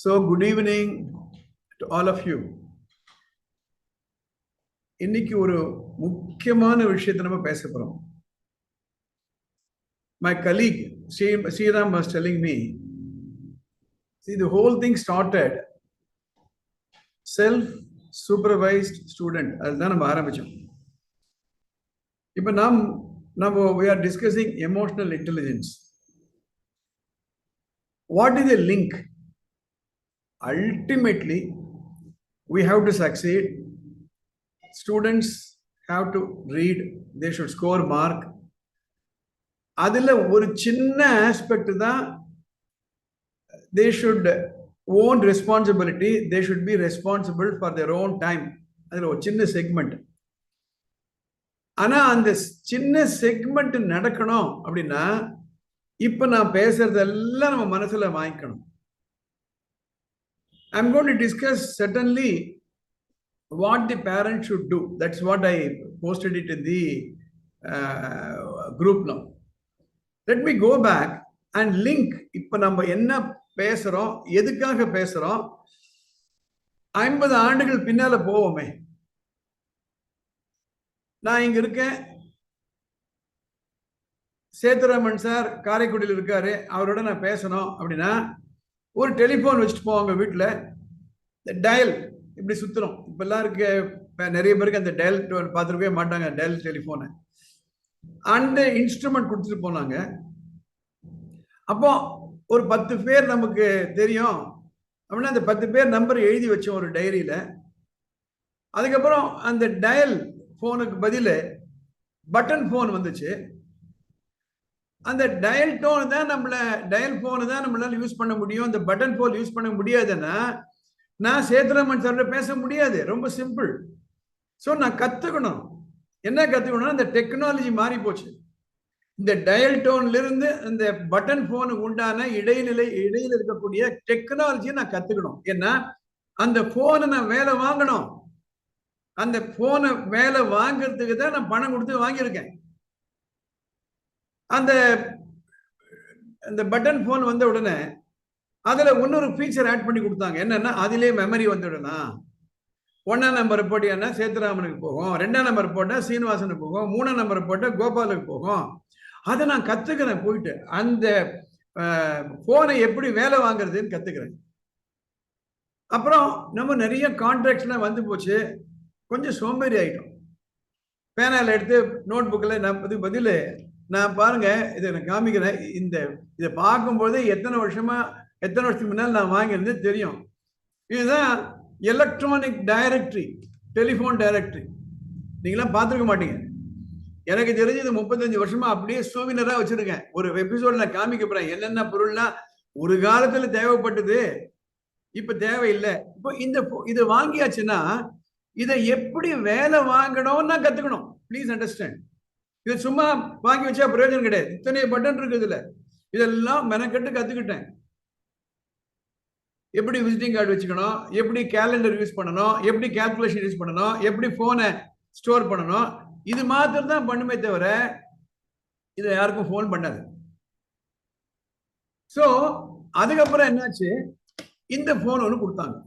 So, good evening to all of you. இன்னைக்கு ஒரு முக்கியமான விஷயத்தை நம்ம பேச போறோம். My colleague Sriram was telling me, see, the whole thing started self-supervised student. அதுதான் நம்ம ஆரம்பிச்சோம். இப்போ நம்ம we are discussing emotional intelligence. What is the link? Ultimately, we have to succeed. Students have to read, they should score mark. அதில் ஒரு சின்ன aspect தான் they should own responsibility, they should be responsible for their own time. அதில் ஒரு சின்ன segment. ஆனால் அந்த சின்ன செக்மெண்ட் நடக்கணும் அப்படின்னா இப்போ நான் பேசுறதெல்லாம் நம்ம மனசில் வாங்கிக்கணும். I'm going to discuss certainly what the parents should do. That's what I posted it in the group now. Let me go back and link. இப்போ நம்ம என்ன பேசுறோம், எதுக்காக பேசுறோம், 50 ஆண்டுகள் பின்னால போவோமே. நான் இங்க இருக்கேன், சேதுராமன் சார் காரைக்குடியில் இருக்காரு, அவரோட நான் பேசணும் அப்படின்னா ஒரு டெலிஃபோன் வச்சுட்டு போவாங்க வீட்டில். டயல் இப்படி சுற்றுறோம். இப்பெல்லாம் இருக்க நிறைய பேருக்கு அந்த டயல் பார்த்துருக்கவே மாட்டாங்க, டயல் டெலிஃபோனை. அந்த இன்ஸ்ட்ருமெண்ட் கொடுத்துட்டு போனாங்க. அப்போ ஒரு 10 பேர் நமக்கு தெரியும் அப்படின்னா அந்த 10 பேர் நம்பர் எழுதி வச்சோம் ஒரு டைரியில். அதுக்கப்புறம் அந்த டயல் ஃபோனுக்கு பதில் பட்டன் ஃபோன் வந்துச்சு. அந்த டயல் ஃபோனு தான் நம்மளால யூஸ் பண்ண முடியும். அந்த பட்டன் ஃபோன் யூஸ் பண்ண முடியாதுன்னா நான் சேதுராமன் சார்கிட்ட பேச முடியாது. ரொம்ப சிம்பிள். ஸோ நான் கற்றுக்கணும். என்ன கற்றுக்கணும்? அந்த டெக்னாலஜி மாறி போச்சு. இந்த டயல் டோன்ல இருந்து இந்த பட்டன் ஃபோனுக்கு உண்டான இடையில இருக்கக்கூடிய டெக்னாலஜியை நான் கற்றுக்கணும். ஏன்னா அந்த ஃபோனை நான் வேலை வாங்கணும். அந்த ஃபோனை வேலை வாங்கிறதுக்கு தான் நான் பணம் கொடுத்து வாங்கியிருக்கேன். அந்த பட்டன் ஃபோன் வந்த உடனே அதுல இன்னொரு ஃபீச்சர் ஆட் பண்ணி கொடுத்தாங்க. என்னன்னா அதிலே மெமரி வந்துடலாம். 1ஆம் நம்பர் போட்டியானா சேதுராமனுக்கு போகும், 2ஆம் நம்பர் போட்டா சீனிவாசனுக்கு போகும், 3ஆம் நம்பர் போட்டா கோபாலுக்கு போகும். அதை நான் கத்துக்கிறேன். போயிட்டு அந்த போனை எப்படி வேலை வாங்குறதுன்னு கத்துக்கிறேன். அப்புறம் நம்ம நிறைய கான்ட்ராக்ட்ஸ்லாம் வந்து போச்சு. கொஞ்சம் சோம்பேறி ஆயிட்டோம். பேனால எடுத்து நோட் புக்கில் நான் பதில் நான் பாருங்க இதை நான் காமிக்கிறேன். இதை பார்க்கும்போது எத்தனை வருஷத்துக்கு முன்னால் நான் வாங்கியிருந்தேன் தெரியும். இதுதான் எலக்ட்ரானிக் டைரக்டரி, டெலிஃபோன் டைரக்டரி. நீங்களாம் பார்த்துருக்க மாட்டீங்க. எனக்கு தெரிஞ்சு இது 35 வருஷமா அப்படியே சூவினராக வச்சிருக்கேன். ஒரு எபிசோட் நான் காமிக்க போறேன். என்னென்ன பொருள்லாம் ஒரு காலத்துல தேவைப்பட்டது, இப்ப தேவையில்லை. இப்போ இது வாங்கியாச்சுன்னா இதை எப்படி வேலை வாங்கணும்னு நான் கத்துக்கணும். Please understand. இது சும்மா வாங்கி வச்சா பிரயோஜனம் கிடையாது. இத்தனை பட்டன் இருக்கு இதுல. இதெல்லாம் மெனக்கட்டு கத்துக்கிட்டேன். எப்படி விசிட்டிங் கார்டு வச்சுக்கணும், எப்படி கேலண்டர் யூஸ் பண்ணணும், எப்படி கால்குலேஷன் யூஸ் பண்ணணும், எப்படி போனை ஸ்டோர் பண்ணணும். இது மாத்திரம் தான் பண்ணுமே தவிர இதை யாருக்கும் போன் பண்ணாது. ஸோ அதுக்கப்புறம் என்னாச்சு, இந்த போன் ஒன்று கொடுத்தாங்க.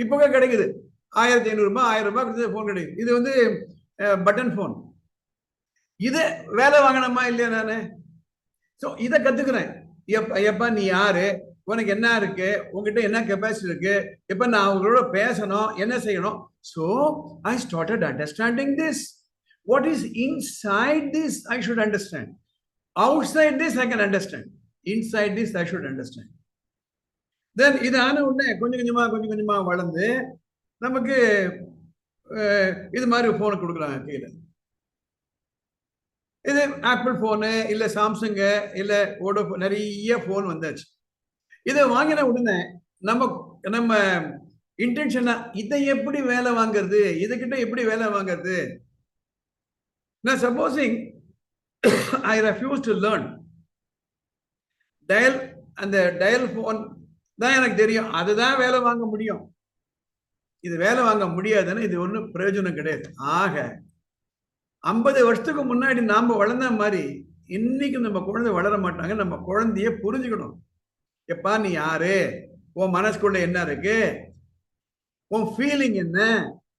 இப்போ கிடைக்குது 1500 ரூபாய் 1000 ரூபாய் கொடுத்து போன் கிடைக்குது. இது வந்து பட்டன் போன். இது வேலை வாங்கணுமா இல்லையா? நானு இதை கத்துக்கிறேன். எப்ப நீ யாரு, உனக்கு என்ன இருக்கு, உங்ககிட்ட என்ன கெப்பாசிட்டி இருக்கு, எப்ப நான் அவங்களோட பேசணும், என்ன செய்யணும். So I started understanding this. What is inside this I should understand. Outside this I can understand. Inside this I should understand. Then இதான உடனே கொஞ்சம் கொஞ்சமா வளர்ந்து நமக்கு இது மாதிரி போனை கொடுக்குறாங்க கையில. இது ஆப்பிள் போனு இல்ல சாம்சங் இல்ல வோடோஃபோன், நிறைய போன் வந்தாச்சு. இதை வாங்கின உடனே நம்ம இன்டென்ஷனா இதை எப்படி வேலை வாங்குறது, இதுகிட்ட எப்படி வேலை வாங்குறது. நான் supposing I refuse to learn dial. அந்த டயல் போன் தான் எனக்கு தெரியும், அதுதான் வேலை வாங்க முடியும். இது வேலை வாங்க முடியாதுன்னு இது ஒன்றும் பிரயோஜனம் கிடையாது. ஆக 50 வருஷத்துக்கு முன்னாடி நாம வளர்ந்த மாதிரி இன்னைக்கு நம்ம குழந்தை வளர மாட்டாங்க. நம்ம குழந்தைய புரிஞ்சுக்கணும். எப்பா நீ யாரு, உன் மனசுக்குள்ள என்ன இருக்கு, உன் ஃபீலிங் என்ன,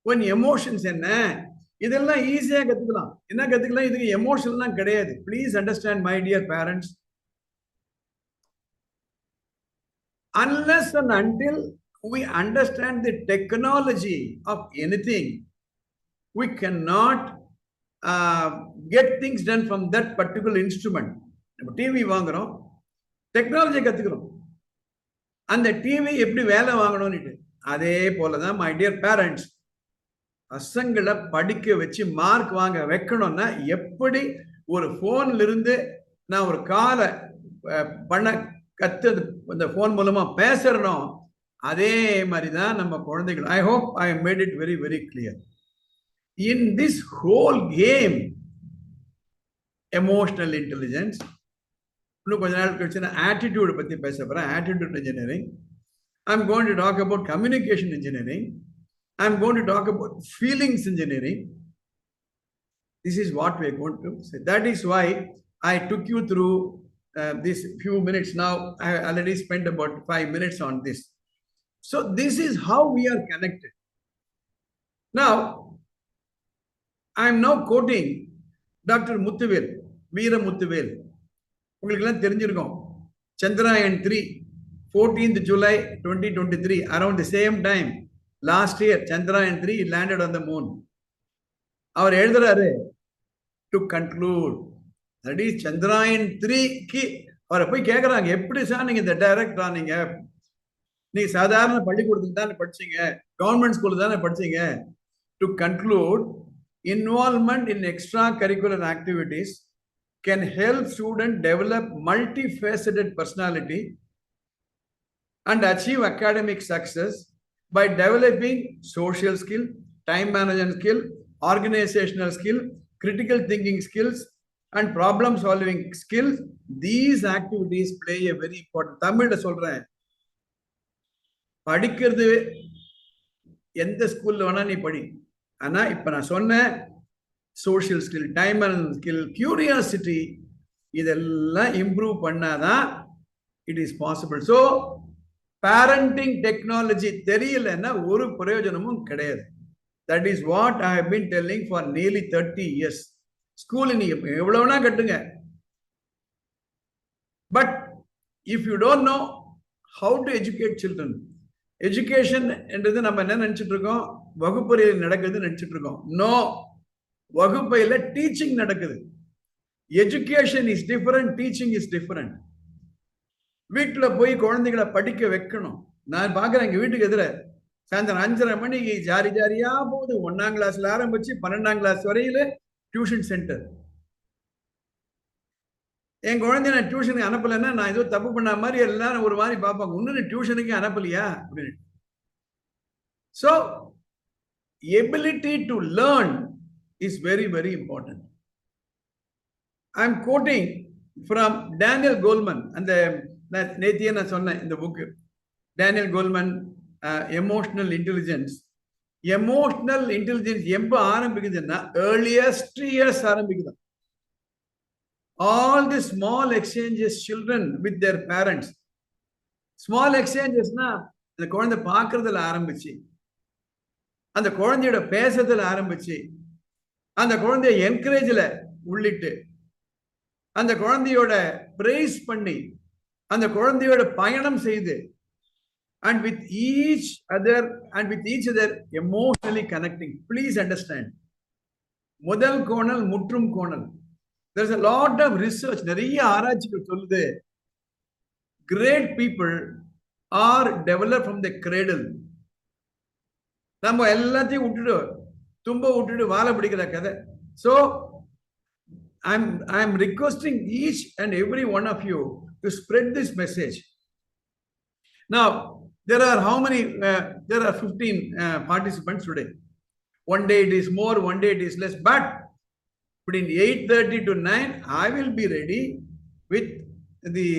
உன் எமோஷன்ஸ் என்ன, இதெல்லாம் ஈஸியா கத்துக்கலாம். என்ன கத்துக்கலாம், இதுக்கு எமோஷன்லாம் கிடையாது. Please understand my dear parents, unless and until we understand the technology of anything, we cannot get things done from that particular instrument. நம்ம டிவி வாங்குறோம், டெக்னாலஜி கத்துக்கிறோம், அந்த டிவி எப்படி வேலை வாங்கணும்னு. அதே போலதான் மை டியர் பேரண்ட்ஸ், பசங்களை படிக்க வச்சு மார்க் வாங்க வைக்கணும்னா எப்படி ஒரு போன்ல இருந்து நான் ஒரு காலை பண்ண கத்து அந்த போன் மூலமா பேசுறோம், அதே மாதிரிதான் நம்ம குழந்தைகள். I hope I made it very very clear. In this whole game emotional intelligence, இன்னும் கொஞ்ச நாள் கழிச்சு நான் ஆட்டிடியூட் பத்தி பேச போறேன். Attitude engineering. I'm going to talk about communication engineering. I'm going to talk about feelings engineering. This is what we are going to say. That is why I took you through these few minutes now. I already spent about 5 minutes on this. So this is how we are connected. Now, I am now quoting Dr. Muthuvel, Veera Muthuvel. உங்களுக்கெல்லாம் தெரிஞ்சிருக்கும், Chandrayaan 3, 14th July 2023, around the same time last year, Chandrayaan 3 landed on the moon. அவர் எழுதுறாரு, to conclude, that is Chandrayaan 3 க்கு அவரை போய் கேட்கறாங்க, எப்படி sir நீங்க இந்த டைரக்டர் ஆனீங்க, நீ சாதாரண பள்ளிக்கூடத்துல தானே படிச்சீங்க, கவர்மெண்ட் ஸ்கூல்ல தானே படிச்சீங்க. To conclude, involvement in extracurricular activities can help students develop multifaceted personality and achieve academic success by developing social skill, time management skill, organizational skill, critical thinking skills, and problem solving skills. These activities play a very important. தமிழ்ல சொல்றேன், படிக்கிறது எந்த ஸ்கூல்ல வேணா நீ படி, ஆனா இப்ப நான் சொன்ன social skill, time management skill, curiosity, இதெல்லாம் இம்ப்ரூவ் பண்ணாதான் it is possible. So parenting technology தெரியலன்னா ஒரு பிரயோஜனமும் கிடையாது. That is what I have been telling for nearly 30 years. School நீங்க எவ்வளவுனா கட்டுங்க, but if you don't know how to educate children, education என்றது நம்ம என்ன நினைச்சிட்டு இருக்கோம், வகுப்பறையில் நடக்குதுன்னு நினைச்சிட்டு இருக்கோம். நோ, வகுப்பையில டீச்சிங் நடக்குது. Education is different, teaching is different. வீட்டுல போய் குழந்தைகளை படிக்க வைக்கணும். நான் பாக்குறேன், எங்க வீட்டுக்கு எதிர சாயந்தரம் 5:30 மணிக்கு ஜாரி ஜாரியா போகுது. 1ஆம் கிளாஸ்ல ஆரம்பிச்சு 12ஆம் கிளாஸ் வரையில டியூஷன் சென்டர். என் குழந்தைய நான் டியூஷனுக்கு அனுப்பலைன்னா நான் ஏதோ தப்பு பண்ண மாதிரி எல்லாரும் ஒரு மாதிரி பார்ப்பாங்க, ஒன்னு டியூஷனுக்கு அனுப்பலையா அப்படின்னு. So ability to learn is very very important. I am quoting from Daniel Goleman, and நேத்தியே நான் சொன்னேன் இந்த book, Daniel Coleman, emotional intelligence. Emotional intelligence எப்ப ஆரம்பிக்குதுன்னா earliest years ஆரம்பிக்குது. All the small exchanges children with their parents, small exchangesனா அந்த குழந்தை பார்க்கறதுல ஆரம்பிச்சு, அந்த குழந்தையோட பேசுறதுல ஆரம்பிச்சு, அந்த குழந்தைய என்கரேஜ்ல உள்ளிட்டு, அந்த குழந்தையோட பிரைஸ் பண்ணி, அந்த குழந்தையோட பயணம் செய்து, and with each other emotionally connecting. Please understand, முதல் கோணல் முற்றும் கோணல். There's a lot of research, நிறைய ஆராய்ச்சிகள் சொல்லுது, great people are developed from the cradle. நம்ம எல்லாத்தையும் விட்டுட்டு தும்ப விட்டுட்டு வாழை பிடிக்கிற கதை. So I'm requesting each and every one of you to spread this message. Now there are how many there are 15 participants today. One day it is more, one day it is less, but between 8:30 to 9 I will be ready with the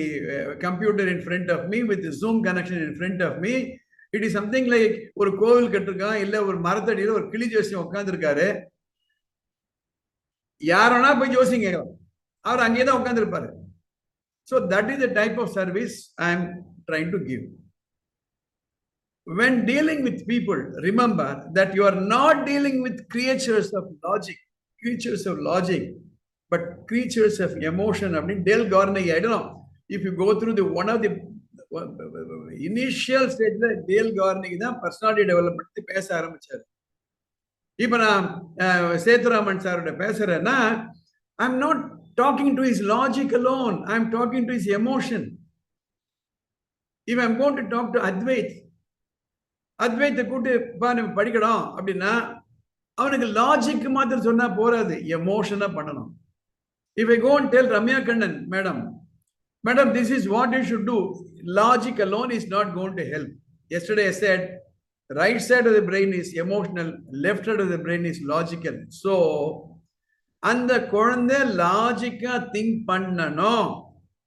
computer in front of me, with the Zoom connection in front of me. It is something like ஒரு கோவில் கட்டிருக்கான், இல்ல ஒரு மரத்தடியில ஒரு கிளி ஜோசியம் உட்கார்ந்துருக்காரு, யாரோனா போய் ஜோசியம் கேட்கலாம், அவர் அங்கேயே தான் உட்கார்ந்துருப்பாரு. So that is the type of service I am trying to give. When dealing with people, remember that you are not dealing with creatures of logic, but creatures of emotion. I mean, Dale Carnegie, I don't know if you go through the one of the initial stage, Dale Carnegie தான் personality development பேச ஆரம்பிச்சாரு. இப்ப நான் சேதுராமன் சாரோட பேசுறேன்னா, I'm not talking to his logic alone, I'm talking to his emotion. If I'm going to talk to அத்வைத்தை கூட்டு படிக்கணும் அப்படின்னா அவனுக்கு லாஜிக் மாத்திரம் சொன்னா போறாது, எமோஷனா பண்ணணும். If I go and tell Ramya Kannan, madam, this is what you should do, logic alone is not going to help. Yesterday I said, right side of the brain is emotional, left side of the brain is logical. So அந்த குழந்தை லாஜிக்கா think பண்ணணும்.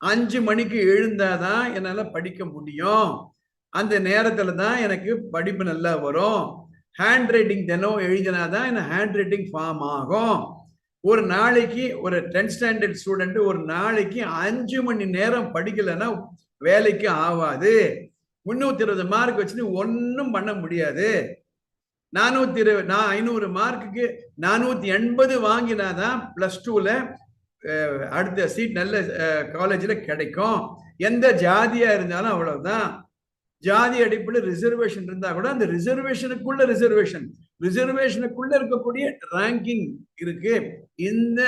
5 மணிக்கு எழுந்தாதான் என்னால படிக்க முடியும், அந்த நேரத்துல தான் எனக்கு படிப்பு நல்லா வரும். ஹேண்ட் ரைட்டிங் தினம் எழுதினாதான் என்ன ஹேண்ட் ரைட்டிங் ஃபார்ம் ஆகும். ஒரு நாளைக்கு ஒரு 10th ஸ்டாண்டர்ட் ஸ்டூடெண்ட் ஒரு நாளைக்கு 5 மணி நேரம் படிக்கலைன்னா வேலைக்கு ஆகாது. 320 மார்க் வச்சுன்னு ஒன்னும் பண்ண முடியாது. 500 மார்க்குக்கு 480 வாங்கினாதான் +2ல அடுத்த சீட் நல்ல காலேஜில் கிடைக்கும். எந்த ஜாதியா இருந்தாலும் அவ்வளவுதான். ஜாதி அடிப்படையில் ரிசர்வேஷன் இருந்தா கூட அந்த ரிசர்வேஷனுக்குள்ள இருக்கக்கூடிய ரேங்கிங் இருக்கு. இந்த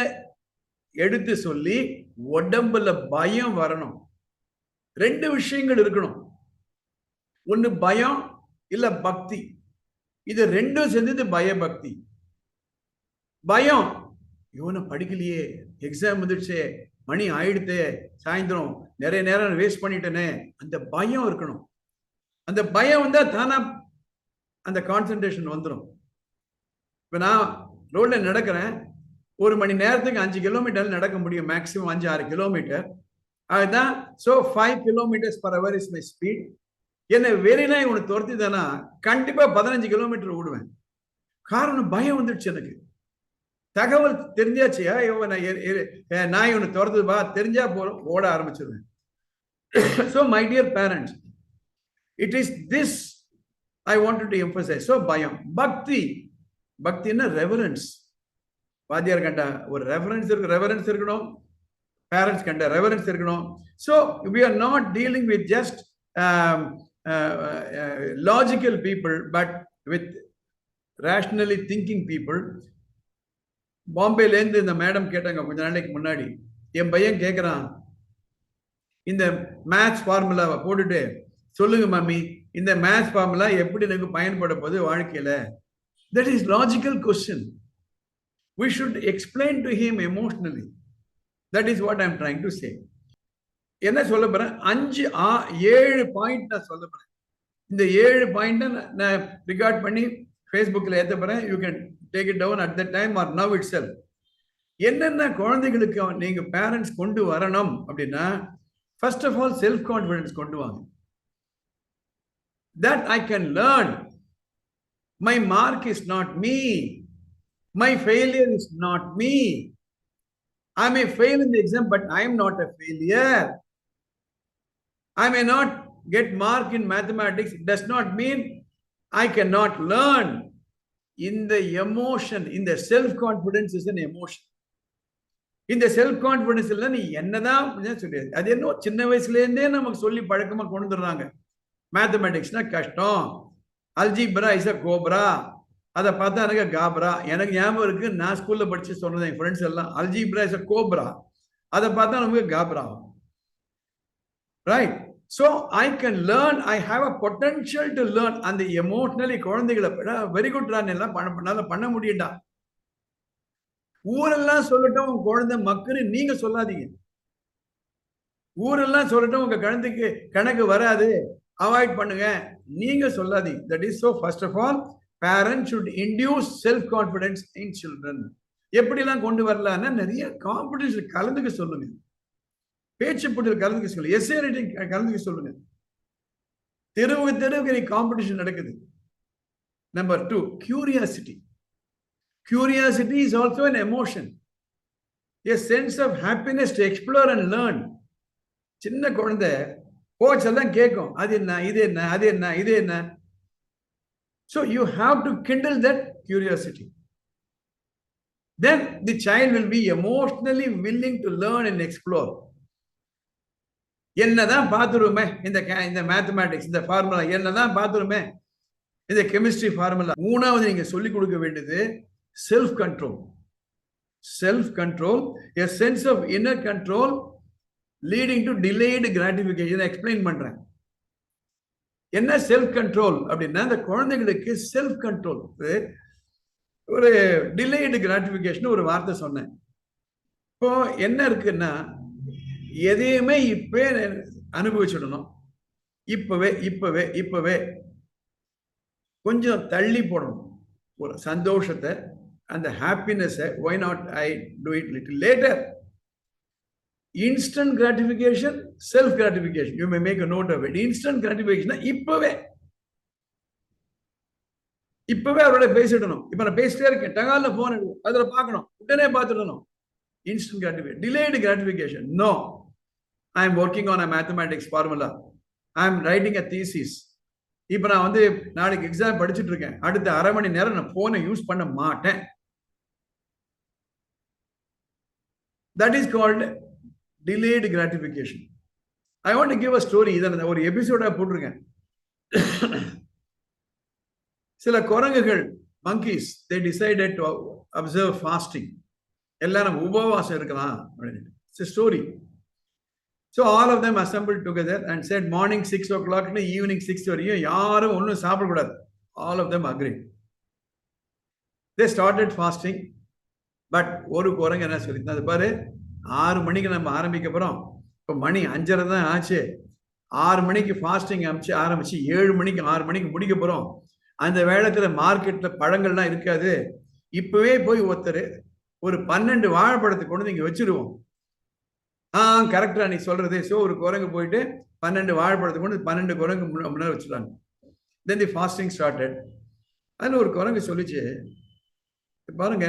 எடுத்து சொல்லி உடம்புல பயம் வரணும். 2 விஷயங்கள் இருக்கணும், ஒன்னு பயம் இல்ல பக்தி. இது 2ம் சேர்ந்தது பயபக்தி. பயம், இவனை படிக்கலையே, எக்ஸாம் வந்துடுச்சே, மணி ஆயிடுத்தே, சாயந்தரம் நிறைய நேரம் வேஸ்ட் பண்ணிட்டேனே, அந்த பயம் இருக்கணும். அந்த பயம் வந்தா தானா அந்த கான்சென்ட்ரேஷன் வந்துடும். இப்ப நான் ரோட்ல நடக்கிறேன், 1 மணி நேரத்துக்கு 5 கிலோமீட்டர் நடக்க முடியும், மேக்சிமம் 5-6 கிலோமீட்டர். அதுதான். So 5 km/h is my speed. என்ன வெறினா இவனை துரத்தி தானா கண்டிப்பா 15 கிலோமீட்டர் ஓடுவேன். காரணம் பயம் வந்துடுச்சு. எனக்கு தகவல் தெரிஞ்சாச்சியா, நான் இவனை துரத்துப்பா தெரிஞ்சா போறோம், ஓட ஆரம்பிச்சிருவேன். So my dear parents, it is this I wanted to emphasize. So bayam. Bhakti na reverence. வாத்தியார் கண்ட ஒரு ரெவரன்ஸ் இருக்கணும், பேரண்ட்ஸ் கண்ட ரெவரன்ஸ் இருக்கணும். So we are not dealing with just logical people, but with rationally thinking people. பாம்பேல இருந்து இந்த madam கேட்டாங்க கொஞ்ச நாளைக்கு முன்னாடி, என் பையன் கேட்கிறான், இந்த மேத்ஸ் ஃபார்முலாவை போட்டுட்டு சொல்லுங்க மம்மி, இந்த மேத்ஸ் ஃபார்முலா எப்படி எனக்கு பயன்பட போகுது வாழ்க்கையில? That is logical question. We should explain to him emotionally. That is what I am trying to say. என்ன சொல்ல போறேன், 7 பாயிண்ட் நான் சொல்ல போறேன். இந்த 7 பாயிண்ட் நான் ரிகார்ட் பண்ணி ஃபேஸ்புக்ல ஏத்த போறேன். You can take it down at the time or now itself. என்னென்ன குழந்தைகளுக்கு நீங்க பேரண்ட்ஸ் கொண்டு வரணும் அப்படின்னா, first of all self confidence கொண்டு வாங்க. That I can learn. My mark is not me. My failure is not me. I may fail in the exam, but I am not a failure. I may not get mark in mathematics. It does not mean I cannot learn. In the emotion, in the self-confidence is an emotion. இந்த self confidence இல்லை நீ என்னதான் சொல்லியாது. அது என்ன சின்ன வயசுல இருந்தே நமக்கு சொல்லி பழக்கமா கொண்டு வந்துடுறாங்க. மேத்தமெட்டிக்ஸ்னா கஷ்டம், அல்ஜிப்ரா இஸ் அ கோப்ரா, அதை பார்த்தா எனக்கு காப்ரா. எனக்கு ஞாபகம் இருக்கு, நான் ஸ்கூல்ல படிச்சு சொன்னது என் ஃப்ரெண்ட்ஸ் எல்லாம், அல்ஜிப்ரா இஸ் அ கோப்ரா, அதை பார்த்தா நமக்கு காப்ரா. Right? So I can learn, I have a potential to learn. அந்த எமோஷனலி குழந்தைகளை வெரி குட் ரான் எல்லாம் பண்ண முடியண்டா. ஊரெல்லாம் சொல்லட்டும் உங்க குழந்தை மக்குன்னு நீங்க சொல்லாதீங்க. ஊரெல்லாம் சொல்லட்டும் உங்க குழந்தைக்கு கணக்கு வராது, அவாய்ட் பண்ணுங்க, நீங்க சொல்லாதீங்க. That is so first of all parents should induce self confidence in children. எப்படிலாம் கொண்டு வரலாம்னா, நிறைய காம்படிஷன் கலந்துக்க சொல்லுங்க, பேச்சு போட்டியில் கலந்துக்க சொல்லுங்க, எஸ்ஏ ரைட்டிங் கலந்துக்க சொல்லுங்க. தெருவுக்கு காம்படிஷன் நடக்குது. Number 2, curiosity. Curiosity is also an emotion, a sense of happiness to explore and learn. சின்ன குழந்தை கோச் எல்லாம் கேட்கும், அது என்ன, இது என்ன, அது என்ன, இது என்ன. So you have to kindle that curiosity. Then the child will be emotionally willing to learn and explore. என்னதான் பார்த்துருமே இந்த மேத்தமேட்டிக்ஸ், இந்த ஃபார்முலா என்னதான் பார்த்துருமே, இந்த கெமிஸ்ட்ரி ஃபார்முலா. மூணாவது நீங்க சொல்லிக் கொடுக்க வேண்டியது self control. Self control, a sense of inner control leading to delayed gratification. Explain பண்றேன். என்ன செல்ஃப் கண்ட்ரோல் அப்படின்னா, இந்த குழந்தைகளுக்கு செல்ஃப் கண்ட்ரோல், ஒரு டிலேடு கிராட்டிபிகேஷன் ஒரு வார்த்தை சொன்னேன். இப்போ என்ன இருக்குன்னா, எதையுமே இப்ப அனுபவிச்சுடணும், இப்பவே இப்பவே இப்பவே. கொஞ்சம் தள்ளி போடணும் ஒரு சந்தோஷத்தை, அந்த ஹாப்பினஸை. Why not I do it little later. Instant gratification, self gratification. You may make a note of it. Instant gratification இப்பவே இப்பவே அவரோட பேசிடணும். இப்ப நான் பேசிட்டே இருக்கேன், டகால போன் அதுல பார்க்கணும், உடனே பார்த்துடணும். Instant gratification. Delayed gratification no. I am working on a mathematics formula, I am writing a thesis. இப்ப நான் வந்து நாளைக்கு எக்ஸாம் படிச்சுட்டு இருக்கேன், அடுத்த அரை மணி நேரம் நான் போனை யூஸ் பண்ண மாட்டேன். That is called delayed gratification. I want to give a story. இதை ஒரு எபிசோடா போட்டிருக்கேன். சில குரங்குகள், monkeys, they decided to observe fasting. எல்லாரும் உபவாசம் இருக்கலாம் அப்படின்னு. It's a story. So all of them assembled together and said morning 6 o'clock to evening 6 வரையும் யாரும் ஒன்றும் சாப்பிடக்கூடாது. All of them agreed. They started fasting. But ஒரு குரங்கு என்ன சொல்லிட்டு, அது பாரு 6 மணிக்கு நம்ம ஆரம்பிக்க போறோம், இப்போ மணி 5:30 தான் ஆச்சு. 6 மணிக்கு ஃபாஸ்டிங் ஆரம்பிச்சு 7 மணிக்கு 6 மணிக்கு முடிக்க போறோம். அந்த வேளத்துல மார்க்கெட்ல பழங்கள்லாம் இருக்காது. இப்பவே போய் ஒருத்தர் ஒரு 12 வாழைப்பழத்தை கொண்டு இங்க வச்சிருவோம். கரெக்டா நீ சொல்றது. ஸோ ஒரு குரங்கு போயிட்டு 12 வாழைப்பழத்தை கொண்டு 12 குரங்கு முன்னாடி வச்சுட்டாங்க. தென் தி ஃபாஸ்டிங் ஸ்டார்டட். அதில் ஒரு குரங்கு சொல்லிச்சு, பாருங்க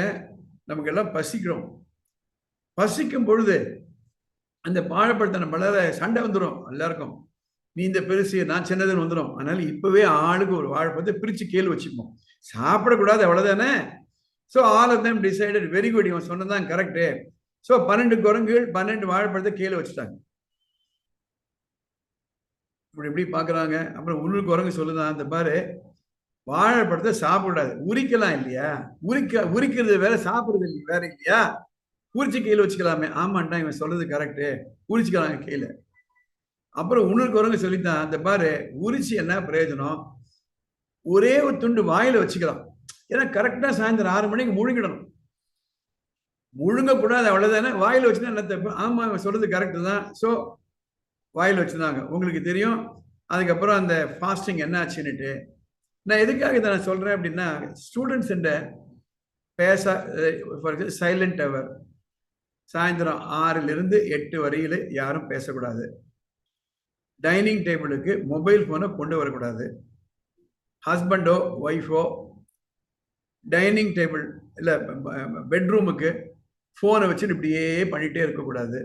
நமக்கு எல்லாம் பசிக்கிறோம், பசிக்கும் பொழுது அந்த வாழைப்பழத்தை நம்மளால சண்டை வந்துடும் எல்லாருக்கும். நீ இந்த பெருசு, நான் சின்னதுன்னு வந்துடும். அதனால இப்பவே ஆளுக்கு ஒரு வாழைப்பழத்தை பிரிச்சு கீழே வச்சுப்போம், சாப்பிடக்கூடாது, அவ்வளவுதானே. So all of them decided, very good, இவன் சொன்னதான் கரெக்டு. ஸோ 12 குரங்குகள் 12 வாழைப்பழத்தை கீழே வச்சுட்டாங்க. இப்படி இப்படி பாக்குறாங்க. அப்புறம் உள்ளு குரங்கு சொல்லுதான், அந்த பாரு வாழைப்பழத்தை சாப்பிடாது, உரிக்கலாம் இல்லையா, உரிக்கிறது வேற, சாப்பிடுறது இல்லை வேற இல்லையா, உரிச்சு கையில வச்சுக்கலாமே. ஆமாண்டா, இவன் சொல்றது கரெக்டு, உரிச்சுக்கலாம் கையில. அப்புறம் இன்னொரு குரங்கு சொல்லித்தான், அந்த பாரு உரிச்சு என்ன பிரயோஜனம், ஒரே ஒரு துண்டு வாயில வச்சுக்கலாம். ஏன்னா கரெக்டா சாயந்தரம் 6 மணிக்கு முழுங்கிடணும், முழுங்கக்கூடாது, அவ்வளவுதானே. வாயில வச்சுன்னா என்ன தப்பு. ஆமா, இவன் சொல்றது கரெக்டு தான். ஸோ வாயில வச்சுருந்தாங்க. உங்களுக்கு தெரியும் அதுக்கப்புறம் அந்த ஃபாஸ்டிங் என்ன ஆச்சுன்னுட்டு. நான் எதுக்காக இதை நான் சொல்றேன் அப்படின்னா, ஸ்டூடெண்ட்ஸ் பேச சைலண்ட் அவர், சாயந்தரம் 6லிருந்து 8 வரையில யாரும் பேசக்கூடாது. டைனிங் டேபிளுக்கு மொபைல் போனை கொண்டு வரக்கூடாது. ஹஸ்பண்டோ ஒய்ஃபோ டைனிங் டேபிள் இல்லை பெட்ரூமுக்கு ஃபோனை வச்சுட்டு இப்படியே பண்ணிகிட்டே இருக்கக்கூடாது.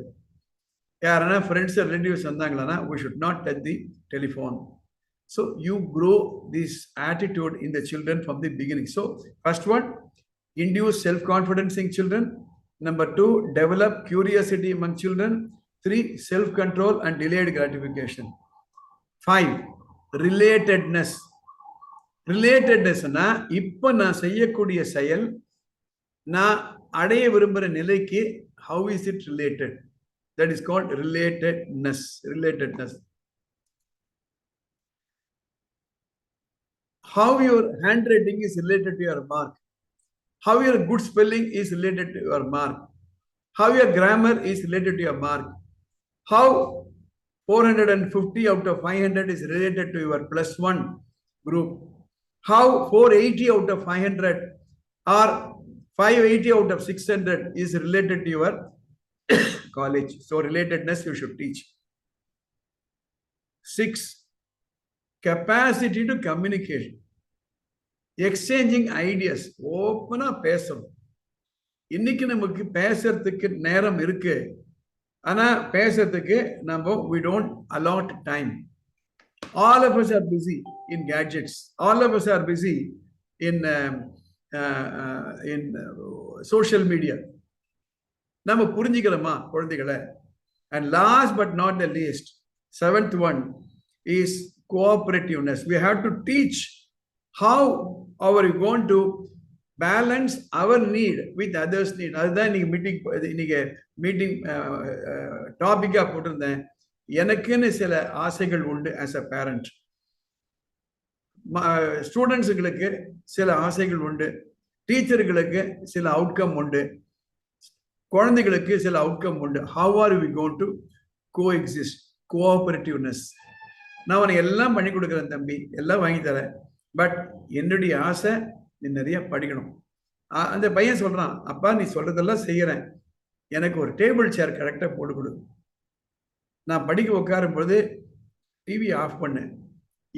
யாரனா ஃப்ரெண்ட்ஸ் ரிலேட்டிவ்ஸ் வந்தாங்களான்னா, we should not touch the telephone. So you grow this attitude in the children from the beginning. So first one, induce self-confidence in children. Number 2, develop curiosity among children. 3, self-control and delayed gratification. 5, relatedness. Relatedness-னா இப்போ நான் செய்யக்கூடிய செயல் நான் அடைய விரும்புகிற நிலைக்கு how is it related? That is called relatedness. Relatedness. How your handwriting is related to your mark. How your good spelling is related to your mark. How your grammar is related to your mark. How 450 out of 500 is related to your +1 group. How 480 out of 500 or 580 out of 600 is related to your college. So relatedness you should teach. 6, capacity to communication. Exchanging ideas. ஓப்பனா பேசணும். இன்னைக்கு நமக்கு பேசுறதுக்கு நேரம் இருக்கு, ஆனா பேசுறதுக்கு நம்ம we don't allot time. All of us are busy in gadgets. All of us are busy in social media. நம்ம புரிஞ்சுக்கிறோமா குழந்தைகளை? And last but not the least, seventh one is cooperativeness. We have to teach how are you going to balance our need with others' need. அதுதான் இன்னைக்கு meeting டாபிக்கா போட்டிருந்தேன். எனக்குன்னு சில ஆசைகள் உண்டு as a parent. ஸ்டூடெண்ட்ஸுங்களுக்கு சில ஆசைகள் உண்டு, டீச்சர்களுக்கு சில அவுட்கம் உண்டு, குழந்தைகளுக்கு சில அவுட்கம் உண்டு. How are we going to coexist? Cooperativeness. நான் உனக்கு எல்லாம் பண்ணி கொடுக்குறேன் தம்பி, எல்லாம் வாங்கி தரேன், பட் என்னுடைய ஆசை நீ நிறைய படிக்கணும். அந்த பையன் சொல்றான், அப்பா நீ சொல்றதெல்லாம் செய்யறேன், எனக்கு ஒரு டேபிள் சேர் கரெக்டா போட்டு கொடு. நான் படிக்க உட்காரும் பொழுது டிவி ஆஃப் பண்ணு.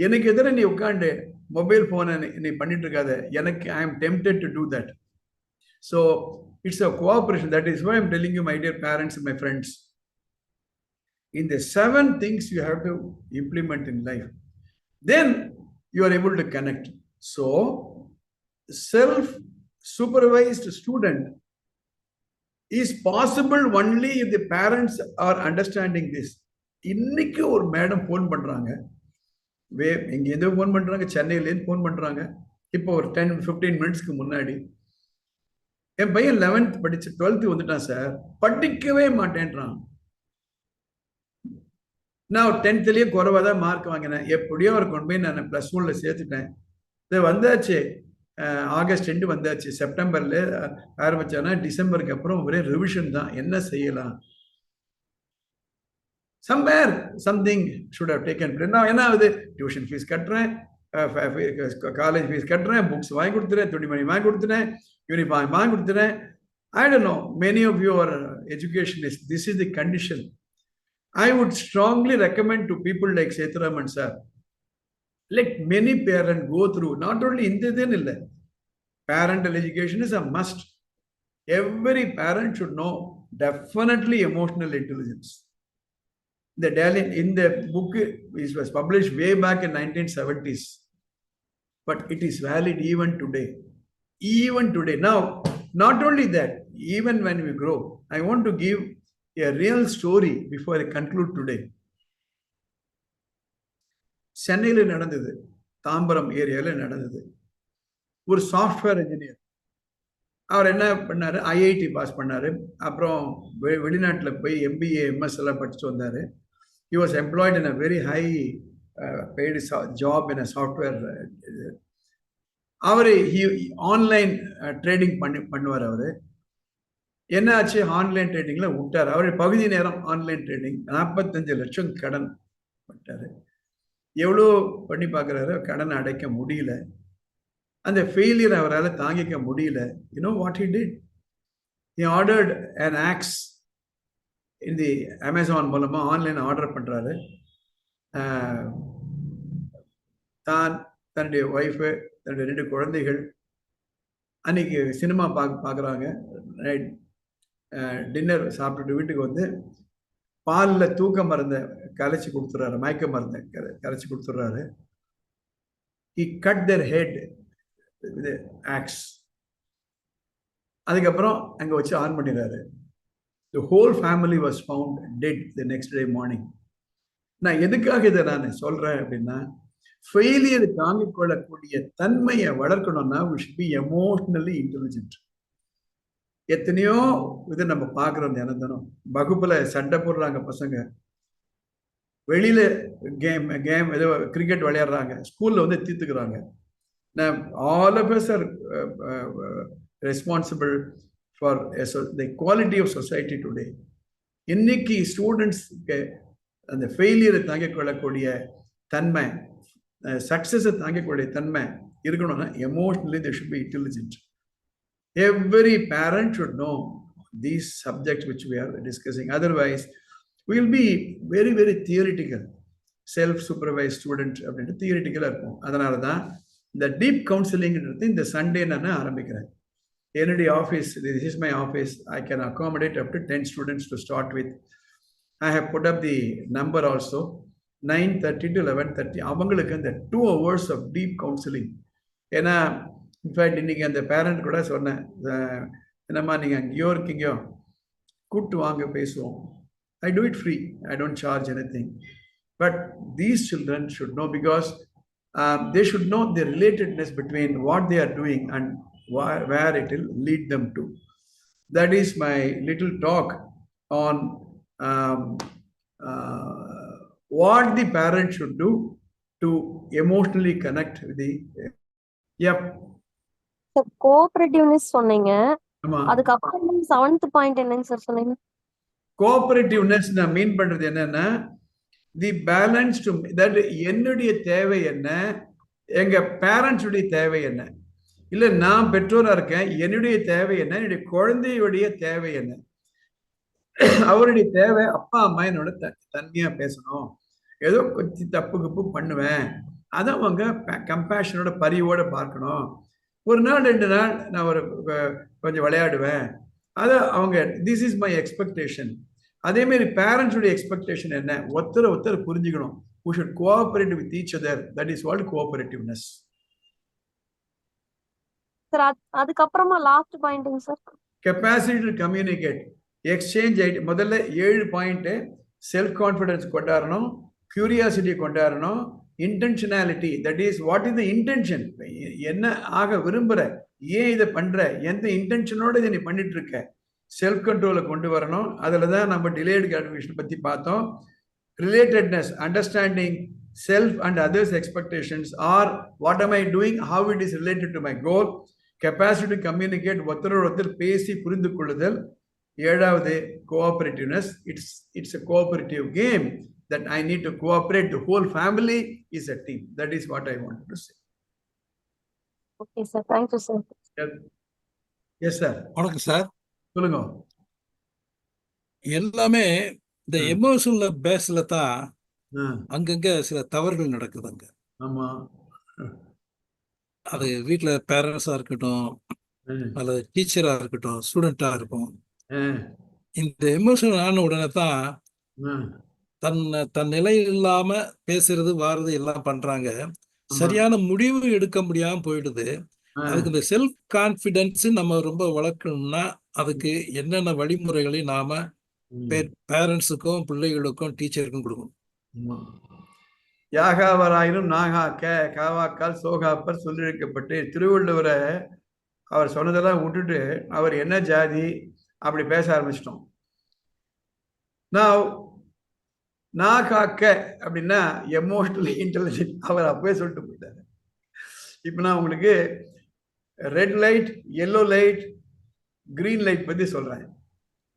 எனக்கு எதிர நீ உட்காந்து மொபைல் போனை நீ பண்ணிட்டு இருக்காத. எனக்கு I am tempted to do that. So it's a cooperation. That is why I'm telling you, my dear parents and my friends, in the 7 things you have to implement in life, then you are able to connect. So self-supervised student is possible only if the parents are understanding this. இன்னைக்கு ஒரு madam phone பண்றாங்க, இங்க எதோ phone பண்றாங்க, சென்னையிலேருந்து phone பண்றாங்க. இப்போ ஒரு 10-15 மினிட்ஸ்க்கு முன்னாடி என் பையன் 11th படிச்சு 12th வந்துட்டான் சார், படிக்கவே மாட்டேன்றான். நான் 10thலயே குறைவா தான் மார்க் வாங்கினேன். எப்படியோ அவர் கொண்டு போய் நான் +1ல சேர்த்துட்டேன். இது வந்தாச்சு, ஆகஸ்ட் 2 வந்தாச்சு. செப்டம்பர்ல ஆரம்பிச்சானா டிசம்பருக்கு அப்புறம் ஒரே ரிவிஷன் தான். என்ன செய்யலாம்? somewhere something should have taken place. நான் என்ன ஆகுது, டியூஷன் ஃபீஸ் கட்டுறேன், காலேஜ் ஃபீஸ் கட்டுறேன், புக்ஸ் வாங்கி கொடுத்துறேன், துணிமணி வாங்கி கொடுத்துறேன், யூனிஃபார்ம் வாங்கி கொடுத்துறேன். I don't know, many of you are educationists. This is the condition. I would strongly recommend to people like Sethuraman sir, let many parents go through, not only in the parental education is a must. Every parent should know definitely emotional intelligence. In the book, it was published way back in 1970s, but it is valid even today. Even today. Now, not only that, even when we grow, I want to give a real story before I conclude today. சென்னையில் நடந்தது, தாம்பரம் ஏரியாவில் நடந்தது. ஒரு software engineer, அவர் என்ன பண்ணாரு, IIT pass பண்ணாரு, அப்புறம் வெளிநாட்டில் போய் MBA MS எல்லாம் படிச்சுட்டு வந்தாரு. He was employed in a very high paid job in a software. அவரு ஆன்லைன் ட்ரேடிங் பண்ணுவார். அவரு என்ன ஆச்சு, ஆன்லைன் ட்ரேடிங்ல விட்டார். அவரு பகுதி நேரம் ஆன்லைன் ட்ரேடிங், 45 லட்சம் கடன் பட்டாரு. எவ்வளோ பண்ணி பார்க்குறாரு, கடனை அடைக்க முடியல. அந்த ஃபெயிலியர் அவரால் தாங்கிக்க முடியல. You know what he did? He ordered an axe in the Amazon மூலமா ஆன்லைன் ஆர்டர் பண்றாரு. தான், தன்னுடைய ஒய்ஃபு, தன்னுடைய 2 குழந்தைகள் அன்னைக்கு சினிமா பார்க்குறாங்க. நைட் டின்னர் சாப்பிட்டுட்டு வீட்டுக்கு வந்து பாலில் தூக்க மருந்தை கரைச்சி கொடுத்துட்றாரு, மயக்க மருந்தை கரைச்சி கொடுத்துட்றாரு. He cut their head with an axe. அதுக்கப்புறம் அங்கே வச்சு ஆன் பண்ணிடுறாரு. The whole family was found dead the next day morning. நான் எதுக்காக இதை நான் சொல்றேன் அப்படின்னா, ஃபெயிலியர் தாங்கிக் கொள்ளக்கூடிய தன்மையை வளர்க்கணும்னா we should be emotionally intelligent. எத்தனையோ இது நம்ம பார்க்குறோம் தினம். வகுப்புல சண்டை போடுறாங்க பசங்க, வெளியில கேம் ஏதோ கிரிக்கெட் விளையாடுறாங்க, ஸ்கூல்ல வந்து தீர்த்துக்கிறாங்க. All of us are responsible for the quality of society today. இன்னைக்கு ஸ்டூடெண்ட்ஸ்க்கு அந்த ஃபெயிலியரை தாங்கிக் கொள்ளக்கூடிய தன்மை, சக்சஸை தாங்கிக்கூடிய தன்மை இருக்கணும்னா emotionally they should be intelligent. Every parent should know these subjects which we are discussing. Otherwise, we will be very, very theoretical. Self-supervised student அப்படின்ட்டு தியரிட்டிக்கலாக இருக்கும். அதனால தான் இந்த டீப் கவுன்சிலிங்கிறது இந்த சண்டே நான் ஆரம்பிக்கிறேன். என்னுடைய office, this is my office. I can accommodate up to 10 students to start with. I have put up the number also. 9:30 to 11:30 அவங்களுக்கு அந்த 2 hours of deep counseling. ஏன்னா இன்ஃபேக்ட் இன்னைக்கு அந்த பேரண்ட் கூட சொன்னேன், என்னம்மா நீங்கள் அங்கேயோ இருக்கீங்கயோ கூப்பிட்டு வாங்க பேசுவோம். I do it free. I don't charge anything. But these children should know, because they should know the relatedness between what they are doing and where it will lead them to. That is my little talk on what the parent should do to emotionally connect with the. Yep. கோஆபரேட்டிவ்னஸ் சொன்னீங்க, அதுக்கு அப்புறம் 7th point என்னங்க sir சொன்னீங்க? கோஆபரேட்டிவ்னஸ் நான் மீன் பண்றது என்னன்னா, தி balance to that என்னுடைய தேவை என்ன, எங்க பேரண்ட்ஸ் உடைய தேவை என்ன, இல்ல நான் பெற்றோரா இருக்கேன், என்னுடைய தேவை என்ன, என்னுடைய குழந்தையுடைய தேவை என்ன. அவருடைய தேவை அப்பா அம்மா என்னோட தன்மையா பேசணும், ஏதோ கொஞ்சம் தப்பு கப்பு பண்ணுவேன், அதை அவங்க கம்பேஷனோட பரிவோட பார்க்கணும். ஒரு நாள் 2 நாள் நான் ஒரு கொஞ்சம் விளையாடுவேன், அதை அவங்க திஸ் இஸ் மை எக்ஸ்பெக்டேஷன். அதே மாதிரி பேரண்ட்ஸுடைய எக்ஸ்பெக்டேஷன் என்ன, ஒருத்தர் புரிஞ்சுக்கணும். We should cooperate with each other. That is called cooperativeness. Sir அதுக்கப்புறமா லாஸ்ட் பாயிண்ட்ங்க sir, capacity to communicate, exchange. முதல்ல 7 பாயிண்ட். செல்ஃப் கான்ஃபிடன்ஸ் கொண்டாடணும், கியூரியாசிட்டி கொண்டாடணும், intentionality, that is what is the intention, என்ன ஆக விரும்புற, ஏன் இதை பண்ற, எந்த இன்டென்ஷனோட இதை நீ பண்ணிட்டு இருக்க, செல்ஃப் கண்ட்ரோலை கொண்டு வரணும். அதில் தான் நம்ம டிலேடு கிராட்டிஃபிகேஷன் பற்றி பார்த்தோம். Relatedness, understanding self and others expectations, or what am I doing, how it is related to my goal. Capacity to communicate, ஒருத்தர் பேசி புரிந்து கொள்ளுதல். 7வது கோஆபரேட்டிவ்னஸ், it's a cooperative game that I need to cooperate. The whole family is a team. That is what I wanted to say. Okay sir, thank you sir. Yes sir. வணக்கம் sir. சொல்லுங்க. எல்லாமே இந்த emotional பேஸ்ல தான் அங்கங்க சில தவறுகள் நடக்குதுங்க. ஆமா. அது வீட்டுல பேரண்ட்ஸா இருக்கட்டும், அல்லது டீச்சரா இருக்கட்டும், ஸ்டூடெண்டா இருக்கும். இந்த எமோஷனல் ஆன உடனே தான் தன் நிலை இல்லாம பேசுறது வாரது எல்லாம் பண்றாங்க. சரியான முடிவு எடுக்க முடியாம போயிடுது. அதுக்கு இந்த செல்ஃப் கான்பிடன்ஸ் நம்ம ரொம்ப வளர்க்கணும்னா அதுக்கு என்னென்ன வழிமுறைகளை நாம பேரண்ட்ஸுக்கும் பிள்ளைகளுக்கும் டீச்சருக்கும் கொடுக்கணும். யாகாவராயினும் நாகாக்க காவாக்கால் சோகாப்பர் சொல்லியிருக்கப்பட்டு, திருவள்ளுவரை அவர் சொன்னதெல்லாம் விட்டுட்டு அவர் என்ன ஜாதி அப்படி பேச ஆரம்பிச்சிட்டோம். நான் காக்க அப்படின்னா எமோஷனலி இன்டெலிஜென்ட், அவர் அப்பவே சொல்லிட்டு போயிட்டாரு. இப்போ நான் உங்களுக்கு red light, yellow light, green light பத்தி சொல்றேன்.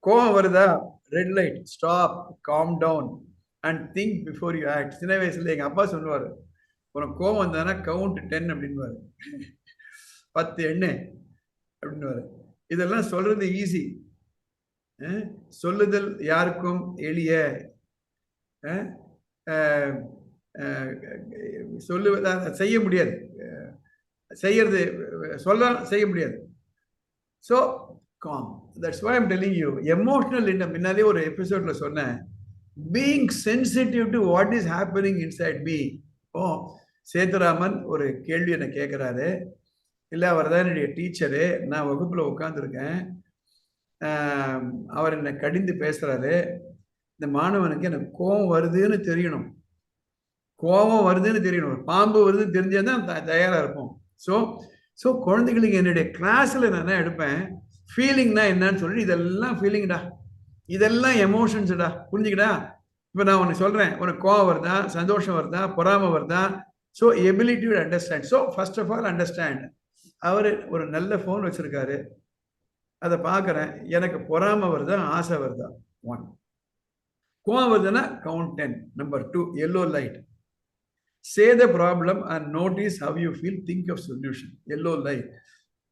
கோவம் வருதா, red light, stop, calm down and think before you act. சின்ன வயசுல எங்க அப்பா சொல்லுவாரு, உனக்கு கோவம் வந்தானா கவுண்ட் 10 அப்படின்வாரு, 10 எண்ணு அப்படின்வாரு. இதெல்லாம் சொல்றது ஈஸி, சொல்லுதல் யாருக்கும் எளிய, சொல்லுவதா செய்ய முடியாது, செய்யறது செய்ய முடியாது. So calm, that's why I'm telling you. Emotional முன்னாலே ஒரு எபிசோட்ல சொன்னேன், being sensitive to what is happening inside me. ஓ, சேதுராமன் ஒரு கேள்வி என்ன கேட்குறாரு, இல்லை அவர் தான் என்னுடைய டீச்சரு, நான் வகுப்பில் உட்காந்துருக்கேன், அவர் என்னை கடிந்து பேசுறாரு, இந்த மாணவனுக்கு எனக்கு கோபம் வருதுன்னு தெரியணும், கோபம் வருதுன்னு தெரியணும், பாம்பு வருதுன்னு தெரிஞ்சாதான் தயாராக இருப்போம். ஸோ குழந்தைகளுக்கு என்னுடைய கிளாஸில் நான் என்ன எடுப்பேன், ஃபீலிங்னா என்னன்னு சொல்லி, இதெல்லாம் ஃபீலிங்டா, இதெல்லாம் எமோஷன்ஸ்டா, புரிஞ்சுக்கிட்டா. இப்போ நான் உனக்கு சொல்கிறேன், உனக்கு கோபம் வருதா, சந்தோஷம் வருதா, பொறாமை வருதா. So ability to understand. So first of all understand. அவர் ஒரு நல்ல ஃபோன் வச்சுருக்காரு, அதை பார்க்குறேன், எனக்கு பொறாமை வருதா, ஆசை வருதா, 1. கோபம் வருதுன்னா count 10. Number 2, yellow light, say the problem and notice how you feel, think of solution. Yellow light,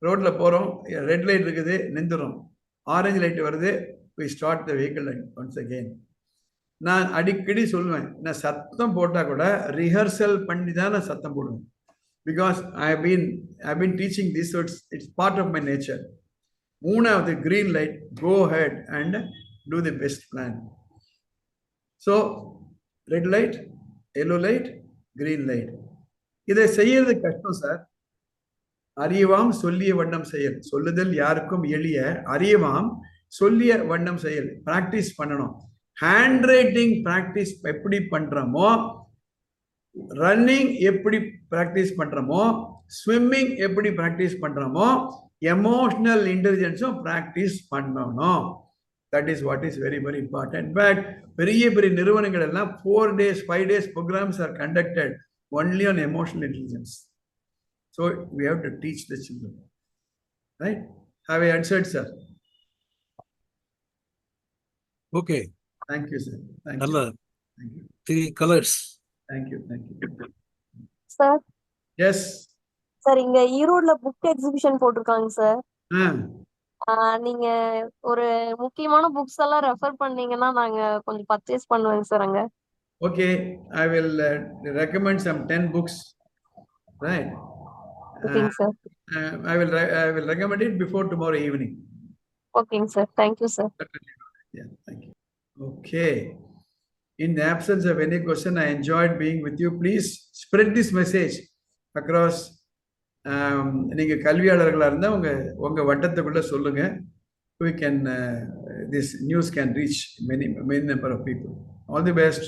ரோட்ல போறோம், ரெட் லைட் இருக்குது, நின்றுறோம், ஆரஞ்சு லைட் வருது, we start the vehicle once again. நான் அடிக்கடி சொல்லுவேன், நான் சத்தம் போட்டா கூட ரிஹர்சல் பண்ணி தான் நான் சத்தம் போடுவேன். Because I have been teaching this, it's part of my nature. 3வது green light, go ahead and do the best plan. So red light, yellow light, green light. இதை செய்யறது கஷ்டம் சார். அறியவாம் சொல்லிய வண்ணம் செயல். சொல்லுதல் யாருக்கும் எளிய, அறியவாம் சொல்லிய வண்ணம் செயல். பிராக்டிஸ் பண்ணணும். ஹேண்ட் ரைட்டிங் பிராக்டிஸ் எப்படி பண்றோமோ, ரன்னிங் எப்படி பிராக்டிஸ் பண்றோமோ, ஸ்விம்மிங் எப்படி பிராக்டிஸ் பண்றோமோ, எமோஷனல் இன்டெலிஜென்ஸும் பிராக்டிஸ் பண்ணணும். That is what is very very important. But பெரிய பெரிய நிறுவனங்கள் எல்லாம் 4 days 5 days programs are conducted only on emotional intelligence. So we have to teach the children. Right? Have I answered, sir? Okay. Thank you, sir. Thank Nalla. you. Thank you. 3 colors. Thank you. Thank you. Sir Yes. Sir இங்க ஈரோட்ல book exhibition போட்டிருக்காங்க sir. Ah. நீங்க ஒரு முக்கியமான books எல்லாம் refer பண்ணீங்கன்னா நாங்க கொஞ்சம் பர்ச்சேஸ் பண்ணுவேங்க சார் அங்க. Okay. I will recommend some 10 books. Right. ஓகேங்க sir. I will recommend it before tomorrow evening. ஓகேங்க sir. Thank you sir. Yeah, thank you. Okay. In the absence of any question, I enjoyed being with you. Please spread this message across. நீங்க கல்வியாளர்களா இருந்தா உங்க வட்டத்துக்குள்ள சொல்லுங்க. We can this news can reach many number of people. All the best.